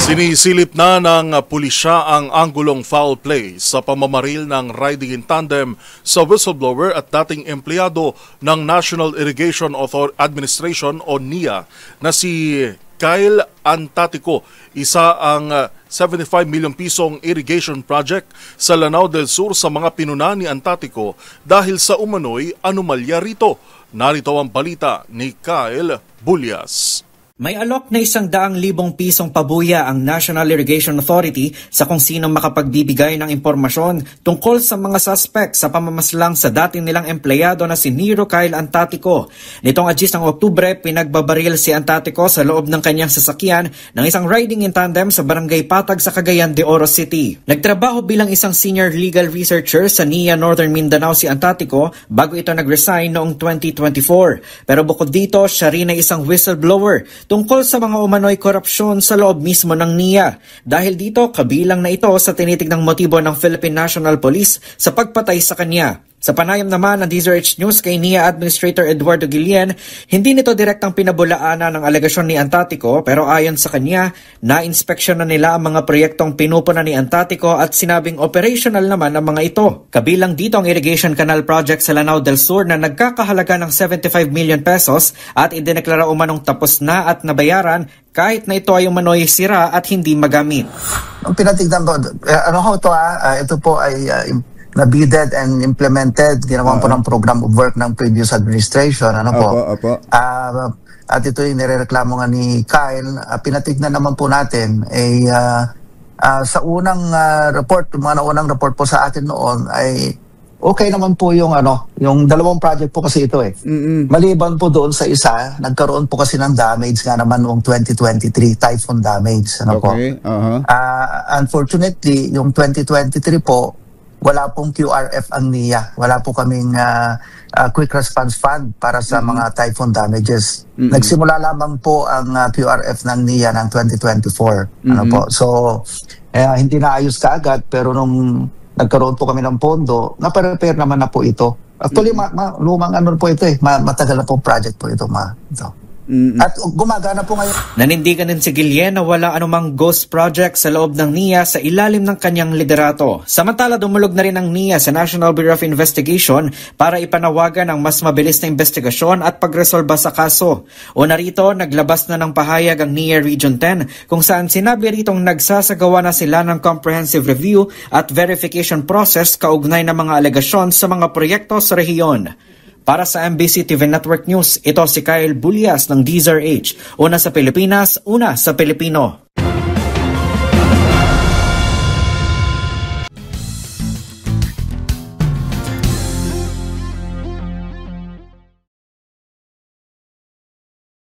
Sinisilip na ng pulisya ang anggulong foul play sa pamamaril ng riding in tandem sa whistleblower at dating empleyado ng National Irrigation Administration o NIA na si Kyle Antatico, isa ang 75 milyong pisong irrigation project sa Lanao del Sur sa mga pinuna ni Antatico dahil sa umano'y anomalya rito. Narito ang balita ni Kyle Bulias. May alok na 100,000 pisong pabuya ang National Irrigation Authority sa kung sino makapagbibigay ng impormasyon tungkol sa mga suspect sa pamamaslang sa dati nilang empleyado na si Nero Kyle Antatico. Nitong ng Oktubre, pinagbabaril si Antatico sa loob ng kanyang sasakyan ng isang riding in tandem sa Barangay Patag sa Cagayan de Oro City. Nagtrabaho bilang isang senior legal researcher sa NIA Northern Mindanao si Antatico bago ito nag-resign noong 2024. Pero bukod dito, siya rin ay isang whistleblower tungkol sa mga umano'y korupsyon sa loob mismo ng NIA. Dahil dito, kabilang na ito sa tinitignang motibo ng Philippine National Police sa pagpatay sa kanya. Sa panayam naman ng DZRH News kay NIA Administrator Eduardo Guillen, hindi nito direktang pinabulaanan ng alegasyon ni Antatico pero ayon sa kanya, na-inspeksyon na nila ang mga proyektong pinupuna ni Antatico at sinabing operational naman ang mga ito. Kabilang dito ang Irrigation Canal Project sa Lanao del Sur na nagkakahalaga ng 75 million pesos at idineklara umanong tapos na at nabayaran kahit na ito ay umano'y sira at hindi magamit. Ang pinatignan po, ito po ay na-bidded and implemented, ginawa po ng program of work ng previous administration. At ito yung nirereklamo nga ni Kyle. Pinatignan naman po natin sa unang report, mga unang report po sa atin noon ay okay naman po yung yung dalawang project po kasi ito Maliban po doon sa isa, nagkaroon po kasi ng damage nga naman noong 2023, typhoon damage. Unfortunately, yung 2023 po, wala pong QRF ang NIA. Wala po kaming quick response fund para sa mga typhoon damages. Nagsimula lamang po ang QRF ng NIA ng 2024. So, hindi naayos kaagad pero nung nagkaroon po kami ng pondo, na-prepare naman na po ito. Actually, lumang po ito matagal na po project po ito. At gumagana po ngayon. Nanindigan din si Guillen na wala anumang ghost project sa loob ng NIA sa ilalim ng kanyang liderato. Samantala, dumulog na rin ang NIA sa National Bureau of Investigation para ipanawagan ang mas mabilis na investigasyon at pagresolba sa kaso. Una rito, naglabas na ng pahayag ang NIA Region 10 kung saan sinabi ritong nagsasagawa na sila ng comprehensive review at verification process kaugnay ng mga alegasyon sa mga proyekto sa rehiyon. Para sa MBC TV Network News, ito si Kyle Bulias ng DZRH. Una sa Pilipinas, una sa Pilipino.